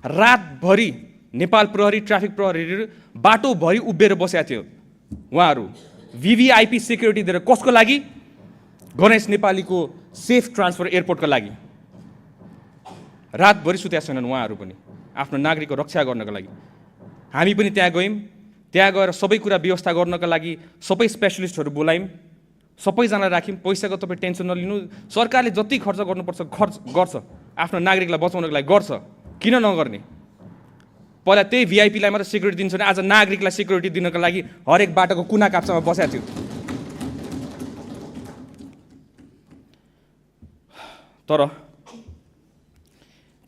रातभरि नेपाल प्रहरी ट्राफिक प्रहरीहरू बाटोभरि उभिएर बसेका थियो। उहाँहरू भिभिआइपी सेक्युरिटी दिएर कसको लागि? गणेश नेपालीको सेफ ट्रान्सफर एयरपोर्टको लागि। रातभरि सुतेका छैनन् उहाँहरू पनि आफ्नो नागरिकको रक्षा गर्नको लागि। हामी पनि त्यहाँ गयौँ, त्यहाँ गएर सबै कुरा व्यवस्था गर्नको लागि सबै स्पेशलिस्टहरू बोलायौँ, सबैजना राख्यौँ। पैसाको तपाईँ टेन्सन नलिनु, सरकारले जति खर्च गर्नुपर्छ खर्च गर्छ, आफ्नो नागरिकलाई बचाउनको लागि गर्छ, किन नगर्ने? पहिला त्यही भिआइपीलाई मात्र सेक्युरिटी दिन्छ भने आज नागरिकलाई सेक्युरिटी दिनको लागि हरेक बाटोको कुना काप्चामा बसेको थियो। तर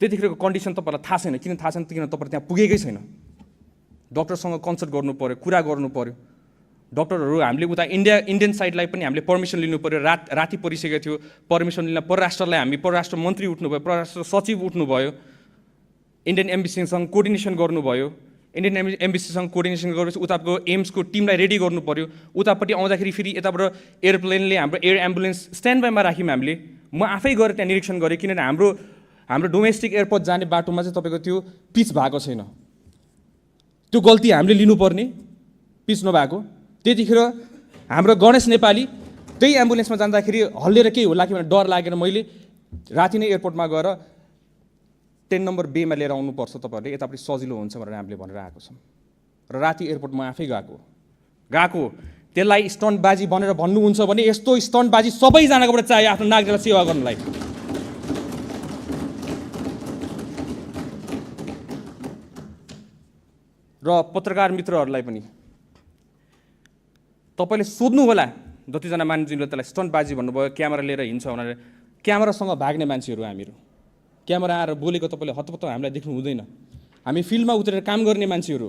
त्यतिखेरको कन्डिसन तपाईँलाई थाहा छैन। किन थाहा छैन? किन तपाईँ त्यहाँ पुगेकै छैन। डक्टरसँग कन्सल्ट गर्नु पर्यो, कुरा गर्नु पर्यो। डक्टरहरू हामीले उता इन्डियन साइडलाई पनि हामीले पर्मिसन लिनु पर्यो। राति परिसकेको थियो, पर्मिसन लिन परराष्ट्रलाई हामी परराष्ट्र मन्त्री उठ्नुभयो, परराष्ट्र सचिव उठ्नुभयो, इन्डियन एम्बेसीसँग कोर्डिनेसन गर्नुभयो। इन्डियन एम्बेसीसँग कोर्डिनेसन गरेपछि उताको एम्सको टिमलाई रेडी गर्नु पर्यो। उतापट्टि आउँदाखेरि फेरि यताबाट एयरप्लेनले हाम्रो एयर एम्बुलेन्स स्ट्यान्ड बाईमा राख्यौँ हामीले। म आफै गएर त्यहाँ निरीक्षण गरेँ, किनभने हाम्रो डोमेस्टिक एयरपोर्ट जाने बाटोमा चाहिँ तपाईँको त्यो पिच भएको छैन। त्यो गल्ती हामीले लिनुपर्ने, पिच नभएको। त्यतिखेर हाम्रो गणेश नेपाली त्यही एम्बुलेन्समा जाँदाखेरि हल्लिएर केही होला कि भनेर डर लागेर मैले राति नै एयरपोर्टमा गएर 10 नम्बर बेमा लिएर आउनुपर्छ तपाईँहरूले, यतापट्टि सजिलो हुन्छ भनेर हामीले भनेर आएको छौँ। र राति एयरपोर्टमा आफै गएको त्यसलाई स्टन्टबाजी भनेर भन्नुहुन्छ भने यस्तो स्टन्टबाजी सबैजनाकोबाट चाहियो आफ्नो नागरिकलाई सेवा गर्नलाई। र पत्रकार मित्रहरूलाई पनि तपाईँले सोध्नु होला, जतिजना मान्छेले त्यसलाई स्टन्टबाजी भन्नुभयो, क्यामेरा लिएर हिँड्छ भनेर। क्यामेरासँग भाग्ने मान्छेहरू हामीहरू। क्यामेरा आएर बोलेको तपाईँले हतपत्त हामीलाई देख्नु हुँदैन। हामी फिल्डमा उत्रेर काम गर्ने मान्छेहरू।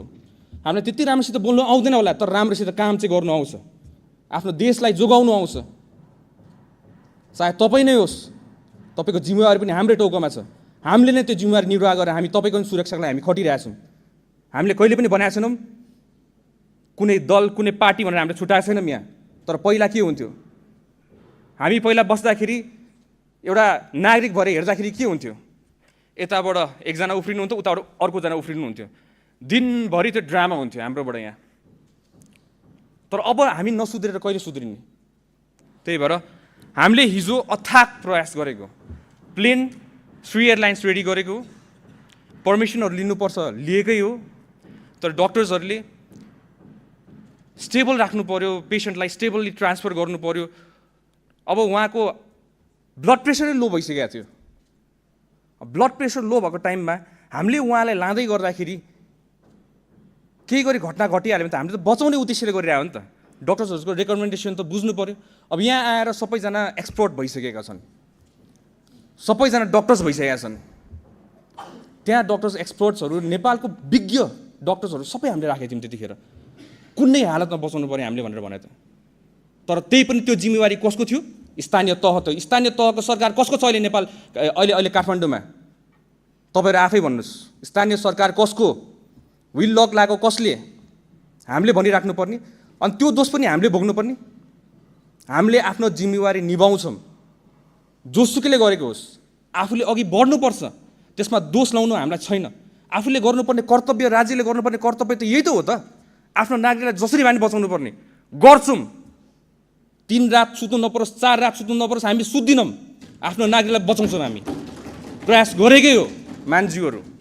हामीलाई त्यति राम्रोसित बोल्नु आउँदैन होला, तर राम्रोसित काम चाहिँ गर्नु आउँछ, आफ्नो देशलाई जोगाउनु आउँछ। चाहे तपाईँ नै होस्, तपाईँको जिम्मेवारी पनि हाम्रै टाउकोमा छ। हामीले नै त्यो जिम्मेवारी निर्वाह गरेर हामी तपाईँको पनि सुरक्षाको लागि हामी खटिरहेछौँ। हामीले कहिले पनि भनेको छैनौँ कुनै दल कुनै पार्टी भनेर हामीले छुट्याएको छैनौँ यहाँ। तर पहिला के हुन्थ्यो, हामी पहिला बस्दाखेरि एउटा नागरिक भएर हेर्दाखेरि के हुन्थ्यो, यताबाट एकजना उफ्रिनुहुन्थ्यो, उताबाट अर्कोजना उफ्रिनुहुन्थ्यो, दिनभरि त्यो ड्रामा हुन्थ्यो हाम्रोबाट यहाँ। तर अब हामी नसुध्रेर कहिले सुध्रिने? त्यही भएर हामीले हिजो अथाक प्रयास गरेको, प्लेन श्री एयरलाइन्स रेडी गरेको, पर्मिसनहरू लिनुपर्छ लिएकै हो। तर डक्टर्सहरूले स्टेबल राख्नु पर्यो, पेसेन्टलाई स्टेबल्ली ट्रान्सफर गर्नु पर्यो। अब उहाँको ब्लड प्रेसरै लो भइसकेको थियो। ब्लड प्रेसर लो भएको टाइममा हामीले उहाँलाई लाँदै गर्दाखेरि केही गरी घटना घटिहाल्यो भने त हामीले त बचाउने उद्देश्यले गरिरहेको हो नि त। डक्टर्सहरूको रेकमेन्डेसन त बुझ्नु पर्यो। अब यहाँ आएर सबैजना एक्सपर्ट भइसकेका छन्, सबैजना डक्टर्स भइसकेका छन्। त्यहाँ डक्टर्स एक्सपर्ट्सहरू, नेपालको विज्ञ डक्टर्सहरू सबै हामीले राखेको थियौँ त्यतिखेर। कुनै हालतमा बचाउनु पर्यो हामीले भनेर भने त। तर त्यही पनि त्यो जिम्मेवारी कसको थियो? स्थानीय तह। त स्थानीय तहको सरकार कसको छ अहिले नेपाल अहिले काठमाडौँमा? तपाईँहरू आफै भन्नुहोस्, स्थानीय सरकार कसको? विल लक लागेको कसले? हामीले भनिराख्नु पर्ने। अनि त्यो दोष पनि हामीले भोग्नुपर्ने। हामीले आफ्नो जिम्मेवारी निभाउँछौँ, जोसुकैले गरेको होस्। आफूले अघि बढ्नुपर्छ, त्यसमा दोष लाउनु हामीलाई छैन। आफूले गर्नुपर्ने कर्तव्य, राज्यले गर्नुपर्ने कर्तव्य त यही त हो त। आफ्नो नागरिकलाई जसरी भए पनि बचाउनु पर्ने गर्छौँ। 3 रात सुत्नु नपरोस्, 4 रात सुत्नु नपरोस्, हामी सुत्दिनौँ। आफ्नो नागरिकलाई बचाउँछौँ। हामी प्रयास गरेकै हो मान्छेहरू।